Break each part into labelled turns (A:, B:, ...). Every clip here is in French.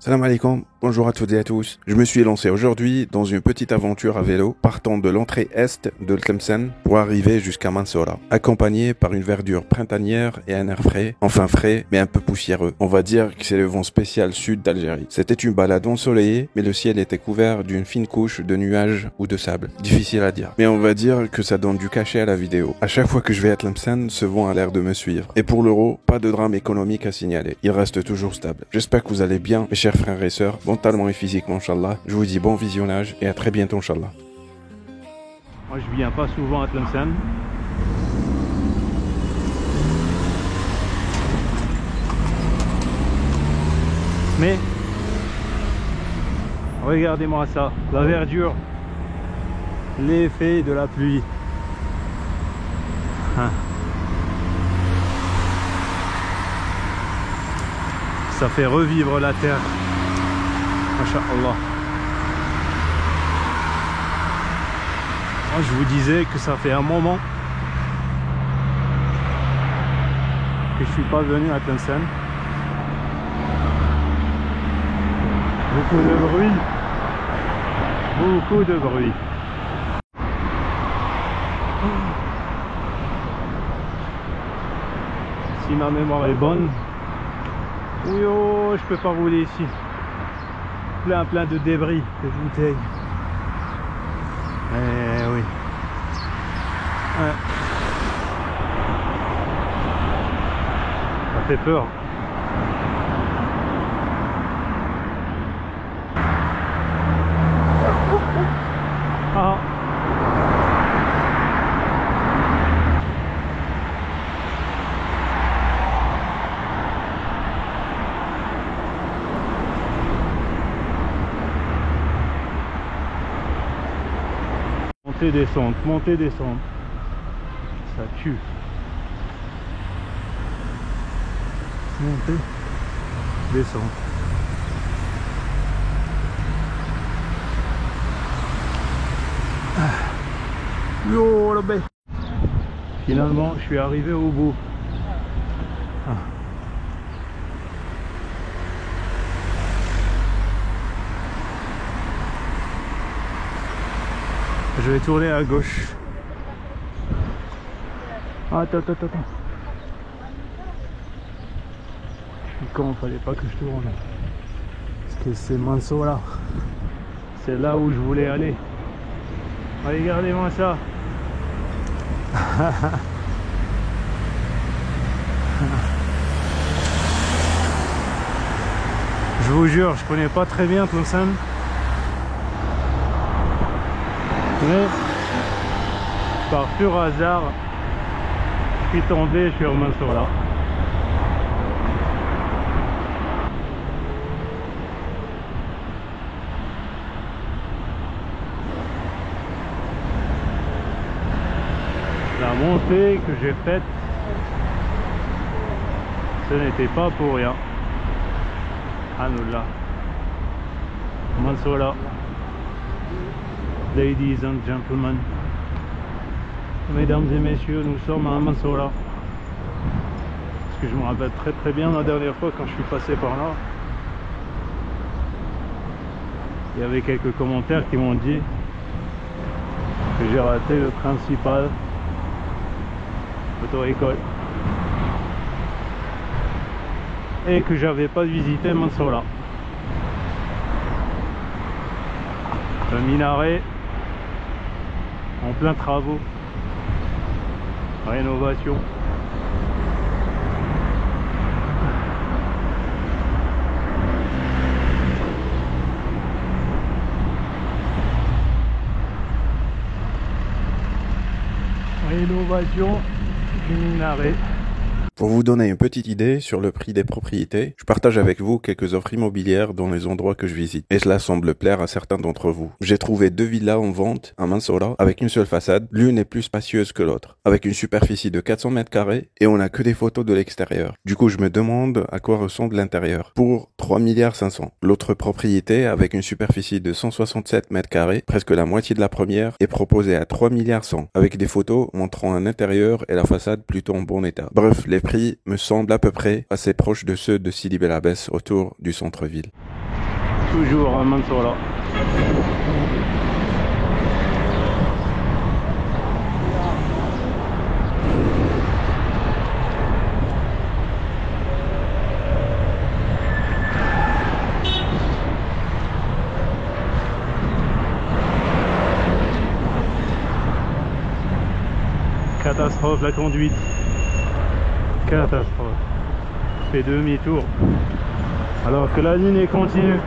A: Salam alaikum, bonjour à toutes et à tous. Je me suis lancé aujourd'hui dans une petite aventure à vélo partant de l'entrée est de Tlemcen pour arriver jusqu'à Mansoura, accompagné par une verdure printanière et un air frais, enfin frais mais un peu poussiéreux. On va dire que c'est le vent spécial sud d'Algérie. C'était une balade ensoleillée mais le ciel était couvert d'une fine couche de nuages ou de sable. Difficile à dire. Mais on va dire que ça donne du cachet à la vidéo. À chaque fois que je vais à Tlemcen, ce vent a l'air de me suivre. Et pour l'euro, pas de drame économique à signaler. Il reste toujours stable. J'espère que vous allez bien, mes chers frères et sœurs, mentalement et physiquement, Inch'Allah. Je vous dis bon visionnage et à très bientôt, Inch'Allah.
B: Moi, je viens pas souvent à Tlemcen. Mais regardez-moi ça, la verdure, l'effet de la pluie. Ça fait revivre la terre. Masha'Allah. Moi, je vous disais que ça fait un moment que je suis pas venu à Tlemcen. Beaucoup de bruit. Beaucoup de bruit. Si ma mémoire est bonne, yo, je peux pas rouler ici. Plein de débris, de bouteilles. Eh oui. Ouais. Ça fait peur. Ah. Montée, descente. Ça tue. Montée, descente. Yo, la baie. Finalement, je suis arrivé au bout. Je vais tourner à gauche. Attends. Quand fallait pas que je tourne. Parce que c'est Mansoura. C'est là où je voulais aller. Regardez-moi ça. Je vous jure, je connais pas très bien Tlemcen. Mais par pur hasard, je suis tombé sur Mansoura. La montée que j'ai faite, ce n'était pas pour rien. Alhamdoulilah. Mansoura. Ladies and gentlemen, mesdames et messieurs, nous sommes à Mansoura. Parce que je me rappelle très bien la dernière fois quand je suis passé par là. Il y avait quelques commentaires qui m'ont dit que j'ai raté le principal auto-école et que j'avais pas visité Mansoura. Le minaret en plein travaux, rénovation. Rénovation du minaret.
A: Pour vous donner une petite idée sur le prix des propriétés, je partage avec vous quelques offres immobilières dans les endroits que je visite. Et cela semble plaire à certains d'entre vous. J'ai trouvé 2 villas en vente à Mansoura avec une seule façade. L'une est plus spacieuse que l'autre, avec une superficie de 400 mètres carrés et on n'a que des photos de l'extérieur. Du coup, je me demande à quoi ressemble l'intérieur. Pour 3,5 milliards. L'autre propriété, avec une superficie de 167 mètres carrés, presque la moitié de la première, est proposée à 3,1 milliards, avec des photos montrant un intérieur et la façade plutôt en bon état. Bref, les prix me semblent à peu près assez proches de ceux de Sidi Bel Abbès autour du centre-ville.
B: Toujours à Mansoura. Catastrophe la conduite. Catastrophe. Je fais demi-tour. Alors que la ligne est continue.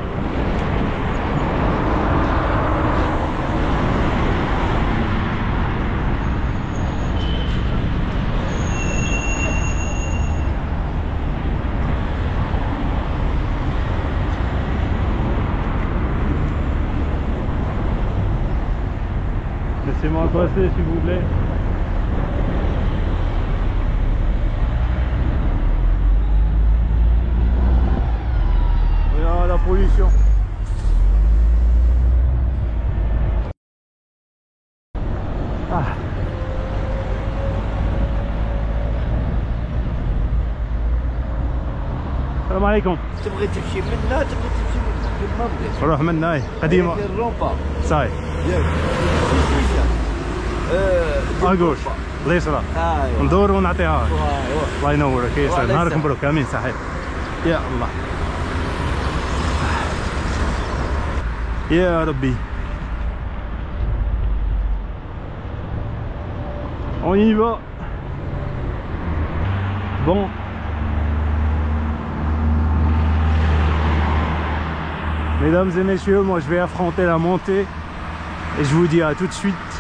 B: Laissez-moi passer s'il vous plaît. Regarde la pollution. Ah. السلام عليكم.
C: تبغي تمشي منا تبغي تمشي من المنطقة.
B: نروح من هاي قديمة.
C: الرومبا.
B: صحيح. أقول اليسرى.
C: ايوه.
B: ندور ونعطيها.
C: ايوه.
B: الله ينورك يسر
C: وعلى
B: نهاركم
C: السلام.
B: مبروك امين صحيح. يا الله يا ربي. On y va. Bon. Mesdames et messieurs, moi je vais affronter la montée et je vous dis à tout de suite.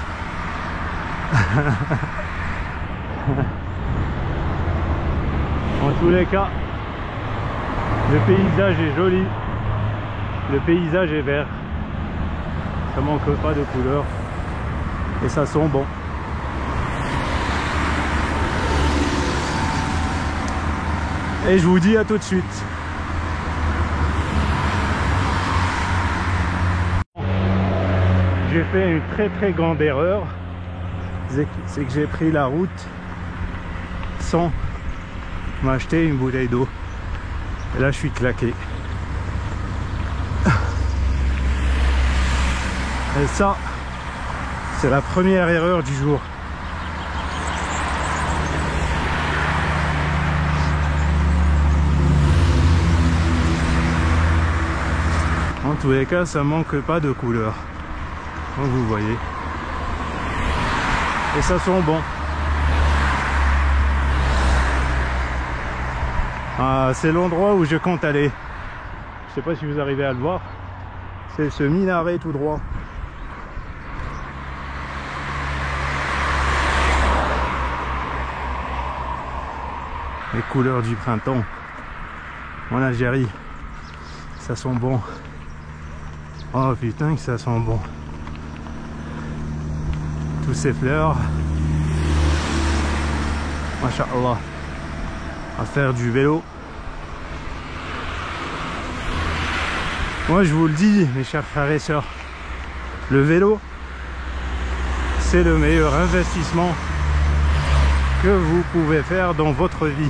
B: En tous les cas, le paysage est joli, le paysage est vert, ça manque pas de couleurs et ça sent bon. Et je vous dis à tout de suite. J'ai fait une très grande erreur, c'est que j'ai pris la route sans m'acheter une bouteille d'eau. Et là je suis claqué. Et ça, c'est la première erreur du jour. En tous les cas, ça manque pas de couleur, comme vous voyez. Et ça sent bon. Ah, c'est l'endroit où je compte aller. Je sais pas si vous arrivez à le voir. C'est ce minaret tout droit. Les couleurs du printemps en Algérie. Ça sent bon. Oh putain que ça sent bon. Tous ces fleurs. Masha'Allah. À faire du vélo. Moi je vous le dis mes chers frères et sœurs, le vélo c'est le meilleur investissement que vous pouvez faire dans votre vie.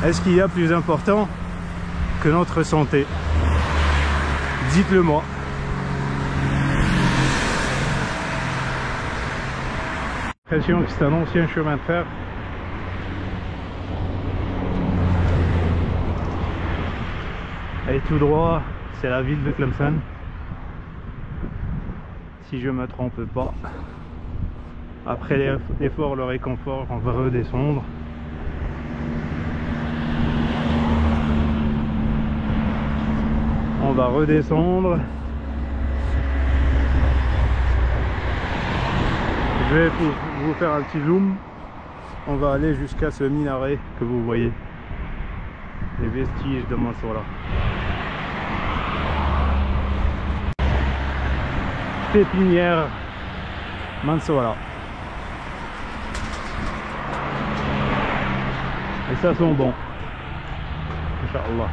B: Est-ce qu'il y a plus important que notre santé? Dites-le moi. J'ai l'impression que c'est un ancien chemin de fer. Et tout droit, c'est la ville de Tlemcen. Si je me trompe pas. Après l'effort, le réconfort, on va redescendre. On va redescendre. Je vais vous faire un petit zoom. On va aller jusqu'à ce minaret que vous voyez. Les vestiges de Mansoura. Pépinière Mansoura. Et ça sent bon. Inch'Allah.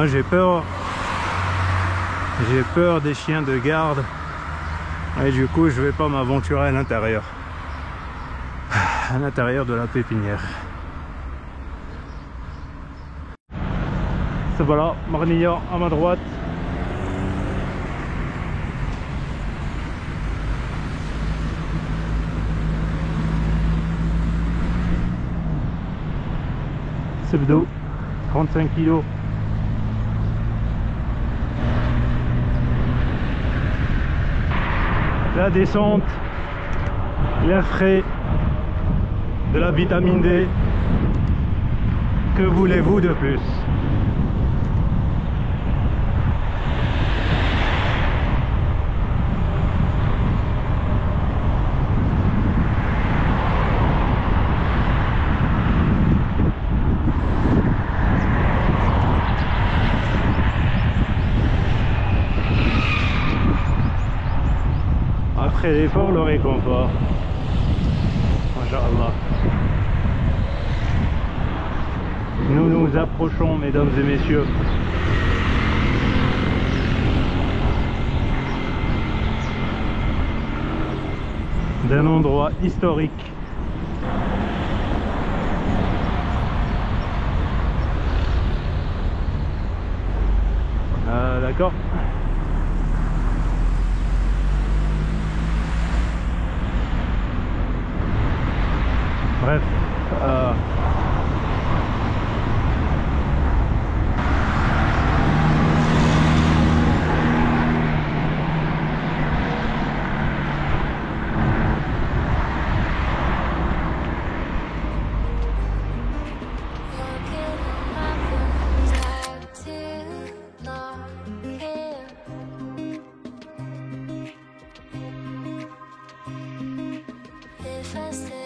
B: J'ai peur J'ai peur des chiens de garde et du coup je vais pas m'aventurer à l'intérieur de la pépinière. C'est voilà, Marnilla à ma droite. Sebdo, 35 kg. La descente, l'air frais, de la vitamine D. Que voulez-vous de plus? Après l'effort, le réconfort. Inch'Allah. Nous nous approchons, mesdames et messieurs, d'un endroit historique. D'accord. Bref,
D: If I stay